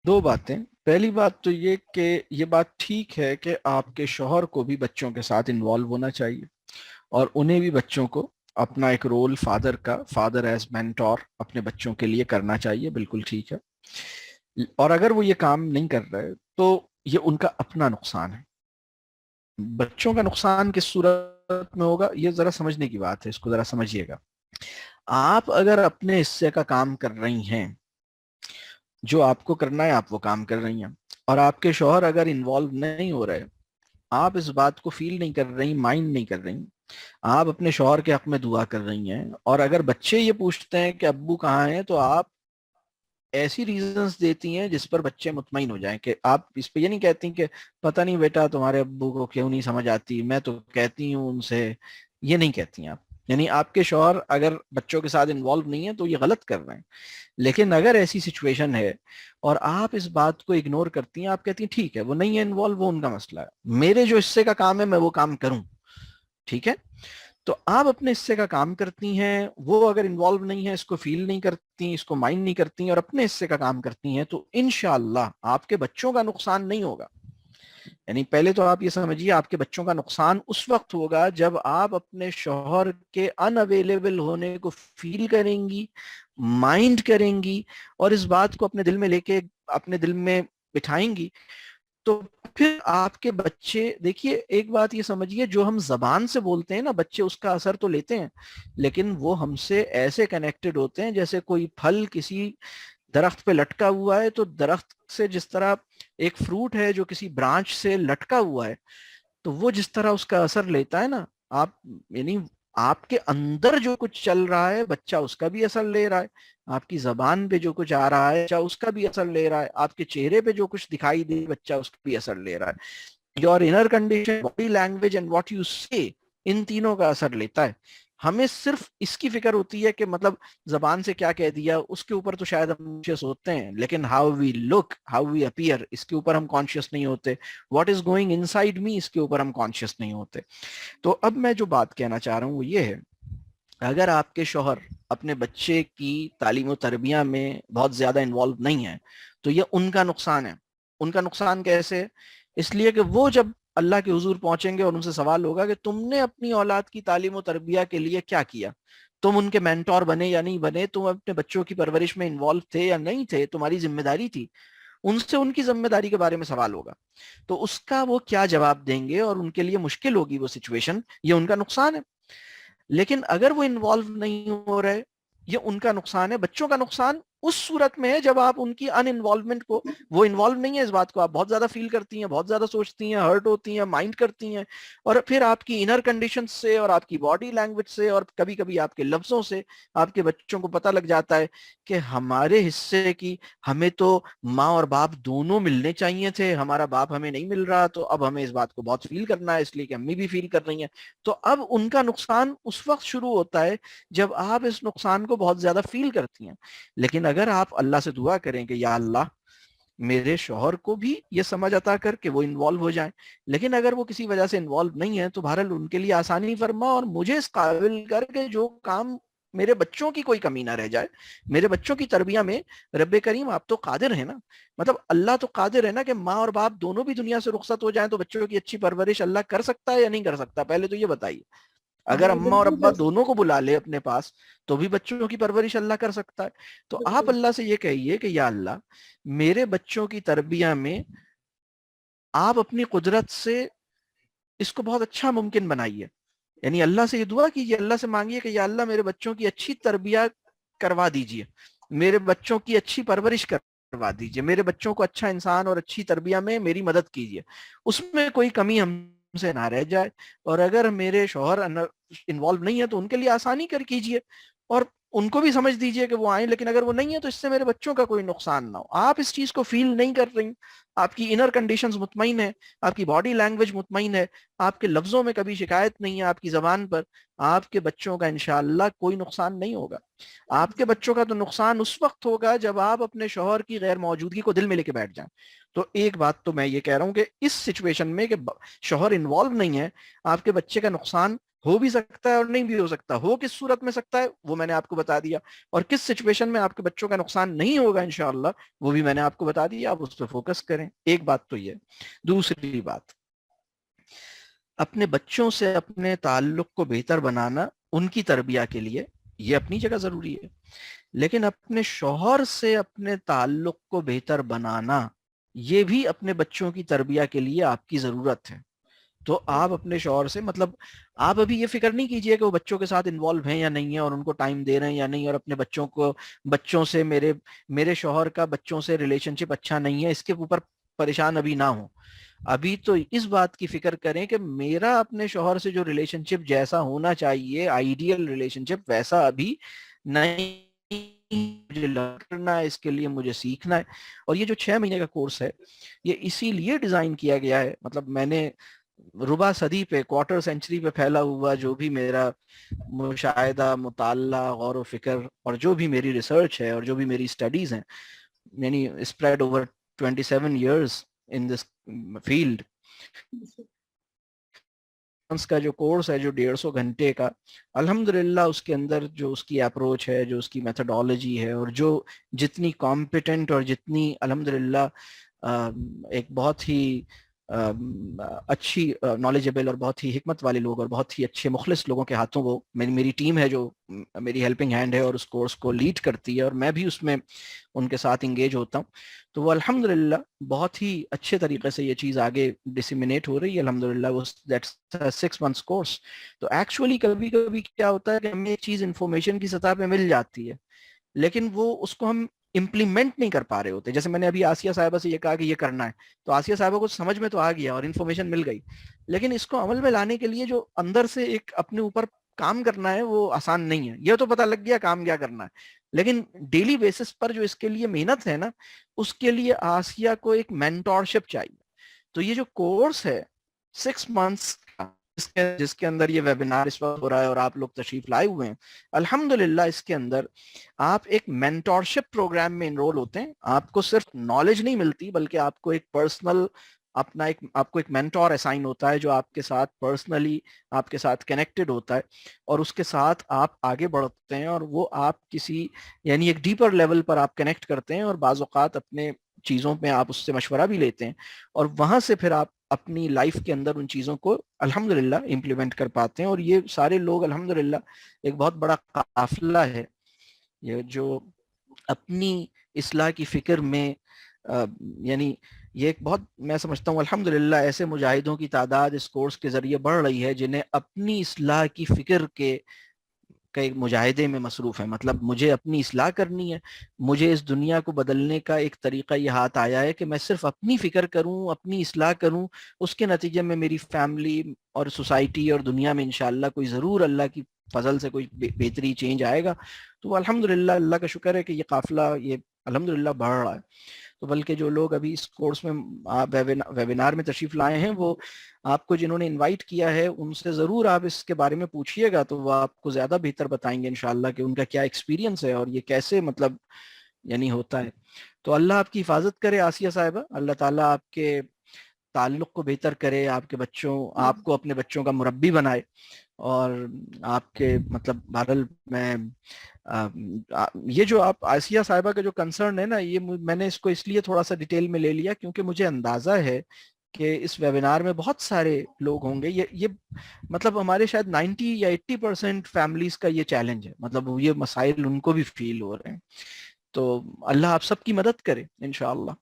دو باتیں. پہلی بات تو یہ کہ یہ بات ٹھیک ہے کہ آپ کے شوہر کو بھی بچوں کے ساتھ انوالو ہونا چاہیے، اور انہیں بھی بچوں کو اپنا ایک رول فادر کا، فادر ایز مینٹور اپنے بچوں کے لیے کرنا چاہیے. بالکل ٹھیک ہے. اور اگر وہ یہ کام نہیں کر رہے تو یہ ان کا اپنا نقصان ہے. بچوں کا نقصان کس صورت میں ہوگا، یہ ذرا سمجھنے کی بات ہے، اس کو ذرا سمجھیے گا. آپ اگر اپنے حصے کا کام کر رہی ہیں، جو آپ کو کرنا ہے آپ وہ کام کر رہی ہیں، اور آپ کے شوہر اگر انوالو نہیں ہو رہے، آپ اس بات کو فیل نہیں کر رہی، مائنڈ نہیں کر رہی، آپ اپنے شوہر کے حق میں دعا کر رہی ہیں، اور اگر بچے یہ پوچھتے ہیں کہ ابو کہاں ہیں، تو آپ ایسی ریزنز دیتی ہیں جس پر بچے مطمئن ہو جائیں. کہ آپ اس پہ یہ نہیں کہتی کہ پتہ نہیں بیٹا تمہارے ابو کو کیوں نہیں سمجھ آتی، میں تو کہتی ہوں ان سے. یہ نہیں کہتی ہیں آپ. یعنی آپ کے شوہر اگر بچوں کے ساتھ انوالو نہیں ہیں تو یہ غلط کر رہے ہیں. لیکن اگر ایسی سچویشن ہے اور آپ اس بات کو اگنور کرتی ہیں، آپ کہتی ہیں ٹھیک ہے وہ نہیں ہے انوالو، وہ ان کا مسئلہ ہے، میرے جو حصے کا کام ہے میں وہ کام کروں. ٹھیک ہے. تو آپ اپنے حصے کا کام کرتی ہیں، وہ اگر انوالو نہیں ہے، اس کو فیل نہیں کرتی، اس کو مائنڈ نہیں کرتی، اور اپنے حصے کا کام کرتی ہیں، تو انشاءاللہ آپ کے بچوں کا نقصان نہیں ہوگا. یعنی پہلے تو آپ یہ سمجھیے آپ کے بچوں کا نقصان اس وقت ہوگا جب آپ اپنے شوہر کے ان اویلیبل ہونے کو فیل کریں گی، مائنڈ کریں گی، اور اس بات کو اپنے دل میں لے کے اپنے دل میں بٹھائیں گی. تو پھر آپ کے بچے، دیکھیے ایک بات یہ سمجھیے، جو ہم زبان سے بولتے ہیں نا، بچے اس کا اثر تو لیتے ہیں، لیکن وہ ہم سے ایسے کنیکٹڈ ہوتے ہیں جیسے کوئی پھل کسی درخت پہ لٹکا ہوا ہے. تو درخت سے جس طرح ایک فروٹ ہے جو کسی برانچ سے لٹکا ہوا ہے، تو وہ جس طرح اس کا اثر لیتا ہے نا، آپ یعنی آپ کے اندر جو کچھ چل رہا ہے بچہ اس کا بھی اثر لے رہا ہے، آپ کی زبان پہ جو کچھ آ رہا ہے بچہ اس کا بھی اثر لے رہا ہے، آپ کے چہرے پہ جو کچھ دکھائی دے بچہ اس کا بھی اثر لے رہا ہے. Your inner condition, body language and what you سے، ان تینوں کا اثر لیتا ہے. ہمیں صرف اس کی فکر ہوتی ہے کہ مطلب زبان سے کیا کہہ دیا، اس کے اوپر تو شاید ہم کانشیس ہوتے ہیں، لیکن how we look, how we appear, اس کے اوپر ہم کانشیس نہیں ہوتے. What is going inside me, اس کے اوپر ہم کانشیس نہیں ہوتے. تو اب میں جو بات کہنا چاہ رہا ہوں وہ یہ ہے، اگر آپ کے شوہر اپنے بچے کی تعلیم و تربیہ میں بہت زیادہ انوالو نہیں ہے، تو یہ ان کا نقصان ہے. ان کا نقصان کیسے؟ اس لیے کہ وہ جب اللہ کے حضور پہنچیں گے اور ان سے سوال ہوگا کہ تم نے اپنی اولاد کی تعلیم و تربیہ کے لیے کیا کیا، تم ان کے مینٹور بنے یا نہیں بنے، تم اپنے بچوں کی پرورش میں انوالو تھے یا نہیں تھے، تمہاری ذمہ داری تھی. ان سے ان کی ذمہ داری کے بارے میں سوال ہوگا. تو اس کا وہ کیا جواب دیں گے، اور ان کے لیے مشکل ہوگی وہ سچویشن، یہ ان کا نقصان ہے. لیکن اگر وہ انوالو نہیں ہو رہے، یہ ان کا نقصان ہے. بچوں کا نقصان اس صورت میں ہے جب آپ ان کی ان انوالومنٹ کو، وہ انوالو نہیں ہے اس بات کو آپ بہت زیادہ فیل کرتی ہیں، بہت زیادہ سوچتی ہیں، ہرٹ ہوتی ہیں، مائنڈ کرتی ہیں، اور پھر آپ کی انر کنڈیشن سے اور آپ کی باڈی لینگویج سے اور کبھی کبھی آپ کے لفظوں سے آپ کے بچوں کو پتہ لگ جاتا ہے کہ ہمارے حصے کی، ہمیں تو ماں اور باپ دونوں ملنے چاہیے تھے، ہمارا باپ ہمیں نہیں مل رہا، تو اب ہمیں اس بات کو بہت فیل کرنا ہے، اس لیے کہ امی بھی فیل کر رہی ہیں. تو اب ان کا نقصان اس وقت شروع ہوتا ہے جب آپ اس نقصان کو بہت زیادہ فیل کرتی ہیں. لیکن اگر آپ اللہ سے دعا کریں کہ یا اللہ میرے شوہر کو بھی یہ سمجھ عطا کر کہ وہ انوالو ہو جائیں، لیکن اگر وہ کسی وجہ سے انوالو نہیں ہے تو بہرحال ان کے لیے آسانی فرما، اور مجھے اس قابل کر کے جو کام میرے بچوں کی کوئی کمی نہ رہ جائے، میرے بچوں کی تربیہ میں. رب کریم آپ تو قادر ہیں نا، مطلب اللہ تو قادر ہے نا کہ ماں اور باپ دونوں بھی دنیا سے رخصت ہو جائیں تو بچوں کی اچھی پرورش اللہ کر سکتا ہے یا نہیں کر سکتا؟ پہلے تو یہ بتائیے. اگر جی اماں اور بالکل ابا کر دونوں کو بلا لے اپنے پاس تو بھی بچوں کی پرورش اللہ کر سکتا ہے. تو آپ بالکل اللہ سے یہ کہیے کہ یا اللہ میرے بچوں کی تربیہ میں آپ اپنی قدرت سے اس کو بہت اچھا ممکن بنائیے. یعنی اللہ سے یہ دعا کیجیے، اللہ سے مانگیے کہ یا اللہ میرے بچوں کی اچھی تربیہ کروا دیجیے، میرے بچوں کی اچھی پرورش کروا دیجیے، میرے بچوں کو اچھا انسان اور اچھی تربیہ میں میری مدد کیجیے، اس میں کوئی کمی ہم سے نہ رہ جائے. اور اگر میرے شوہر انوالو نہیں ہے تو ان کے لیے آسانی کر کیجیے، اور ان کو بھی سمجھ دیجیے کہ وہ آئیں، لیکن اگر وہ نہیں ہے تو اس سے میرے بچوں کا کوئی نقصان نہ ہو. آپ اس چیز کو فیل نہیں کر رہی، آپ کی انر کنڈیشنز مطمئن ہے، آپ کی باڈی لینگویج مطمئن ہے، آپ کے لفظوں میں کبھی شکایت نہیں ہے، آپ کی زبان پر، آپ کے بچوں کا انشاءاللہ کوئی نقصان نہیں ہوگا. آپ کے بچوں کا تو نقصان اس وقت ہوگا جب آپ اپنے شوہر کی غیر موجودگی کو دل میں لے کے بیٹھ جائیں. تو ایک بات تو میں یہ کہہ رہا ہوں کہ اس سچویشن میں کہ شوہر انوالو نہیں ہے، آپ کے بچے کا نقصان ہو بھی سکتا ہے اور نہیں بھی ہو سکتا. ہو کس صورت میں سکتا ہے وہ میں نے آپ کو بتا دیا, اور کس سچویشن میں آپ کے بچوں کا نقصان نہیں ہوگا انشاءاللہ وہ بھی میں نے آپ کو بتا دیا. آپ اس پہ فوکس کریں. ایک بات تو یہ. دوسری بات, اپنے بچوں سے اپنے تعلق کو بہتر بنانا ان کی تربیت کے لیے یہ اپنی جگہ ضروری ہے, لیکن اپنے شوہر سے اپنے تعلق کو بہتر بنانا یہ بھی اپنے بچوں کی تربیت کے لیے آپ کی ضرورت ہے. تو آپ اپنے شوہر سے, مطلب آپ ابھی یہ فکر نہیں کیجئے کہ وہ بچوں کے ساتھ انوالو ہیں یا نہیں ہیں اور ان کو ٹائم دے رہے ہیں یا نہیں, اور اپنے بچوں سے میرے شوہر کا بچوں سے ریلیشن شپ اچھا نہیں ہے اس کے اوپر پریشان ابھی نہ ہو. ابھی تو اس بات کی فکر کریں کہ میرا اپنے شوہر سے جو ریلیشن شپ جیسا ہونا چاہیے آئیڈیل ریلیشن شپ ویسا ابھی نہیں, مجھے لڑنا ہے, اس کے لیے مجھے سیکھنا ہے. اور یہ جو 6 مہینے کا کورس ہے یہ اسی لیے ڈیزائن کیا گیا ہے, مطلب میں نے ربع صدی پہ, کوارٹر سینچری پہ پھیلا ہوا جو بھی میرا مشاہدہ, مطالعہ, غور و فکر اور جو بھی میری ریسرچ ہے اور جو بھی میری اسٹڈیز ہیں, یعنی spread over 27 years in this field. کا جو کورس ہے جو 150 گھنٹے کا, الحمدللہ اس کے اندر جو اس کی اپروچ ہے, جو اس کی میتھڈالوجی ہے, اور جو جتنی کمپیٹنٹ اور جتنی الحمدللہ ایک بہت ہی اچھی نالجبل اور بہت ہی حکمت والے لوگ اور بہت ہی اچھے مخلص لوگوں کے ہاتھوں وہ میری ٹیم ہے جو میری ہیلپنگ ہینڈ ہے اور اس کورس کو لیڈ کرتی ہے, اور میں بھی اس میں ان کے ساتھ انگیج ہوتا ہوں. تو وہ الحمدللہ بہت ہی اچھے طریقے سے یہ چیز آگے ڈسیمینیٹ ہو رہی ہے الحمدللہ. وہ 6 months کورس. تو ایکچولی کبھی کبھی کیا ہوتا ہے کہ ہمیں ایک چیز انفارمیشن کی سطح پہ مل جاتی ہے لیکن وہ اس کو ہم امپلیمنٹ نہیں کر پا رہے ہوتے. جیسے میں نے ابھی آسیہ صاحبہ سے یہ کہا کہ یہ کرنا ہے, تو آسیہ صاحبہ کو سمجھ میں تو آ گیا اور انفارمیشن مل گئی, لیکن اس کو عمل میں لانے کے لیے جو اندر سے ایک اپنے اوپر کام کرنا ہے وہ آسان نہیں ہے. یہ تو پتہ لگ گیا کام کیا کرنا ہے, لیکن ڈیلی بیسس پر جو اس کے لیے محنت ہے نا, اس کے لیے آسیہ کو ایک مینٹورشپ چاہیے. تو یہ جو کورس ہے 6 months جس کے اندر یہ ویبینار اس وقت ہو رہا ہے اور آپ لوگ تشریف لائے ہوئے ہیں, الحمدللہ اس کے اندر آپ ایک مینٹورشپ پروگرام میں انرول ہوتے ہیں. آپ کو صرف نالج نہیں ملتی بلکہ آپ کو ایک پرسنل آپ کو ایک مینٹور اسائن ہوتا ہے جو آپ کے ساتھ پرسنلی آپ کے ساتھ کنیکٹڈ ہوتا ہے, اور اس کے ساتھ آپ آگے بڑھتے ہیں اور وہ آپ کسی یعنی ایک ڈیپر لیول پر آپ کنیکٹ کرتے ہیں, اور بعض اوقات اپنے چیزوں میں آپ اس سے مشورہ بھی لیتے ہیں, اور وہاں سے پھر آپ اپنی لائف کے اندر ان چیزوں کو الحمدللہ امپلیمنٹ کر پاتے ہیں. اور یہ سارے لوگ الحمدللہ ایک بہت بڑا قافلہ ہے یہ جو اپنی اصلاح کی فکر میں یعنی یہ ایک بہت, میں سمجھتا ہوں الحمدللہ ایسے مجاہدوں کی تعداد اس کورس کے ذریعے بڑھ رہی ہے جنہیں اپنی اصلاح کی فکر کے ایک مجاہدے میں مصروف ہے. مطلب مجھے اپنی اصلاح کرنی ہے, مجھے اس دنیا کو بدلنے کا ایک طریقہ یہ ہاتھ آیا ہے کہ میں صرف اپنی فکر کروں, اپنی اصلاح کروں, اس کے نتیجے میں میری فیملی اور سوسائٹی اور دنیا میں انشاءاللہ کوئی ضرور اللہ کی فضل سے کوئی بہتری چینج آئے گا. تو الحمدللہ اللہ کا شکر ہے کہ یہ قافلہ یہ الحمدللہ بڑھ رہا ہے. تو بلکہ جو لوگ ابھی اس کورس میں ویبینار میں تشریف لائے ہیں وہ آپ کو جنہوں نے انوائٹ کیا ہے ان سے ضرور آپ اس کے بارے میں پوچھیے گا, تو وہ آپ کو زیادہ بہتر بتائیں گے انشاءاللہ کہ ان کا کیا ایکسپیرینس ہے اور یہ کیسے مطلب یعنی ہوتا ہے. تو اللہ آپ کی حفاظت کرے آسیہ صاحبہ, اللہ تعالیٰ آپ کے تعلق کو بہتر کرے, آپ کے بچوں آپ کو اپنے بچوں کا مربی بنائے, اور آپ کے مطلب بہرحال میں یہ جو آپ آسیہ صاحبہ کا جو کنسرن ہے نا, یہ میں نے اس کو اس لیے تھوڑا سا ڈیٹیل میں لے لیا کیونکہ مجھے اندازہ ہے کہ اس ویبینار میں بہت سارے لوگ ہوں گے, یہ مطلب ہمارے شاید 90 یا 80% فیملیز کا یہ چیلنج ہے, مطلب یہ مسائل ان کو بھی فیل ہو رہے ہیں. تو اللہ آپ سب کی مدد کرے انشاءاللہ.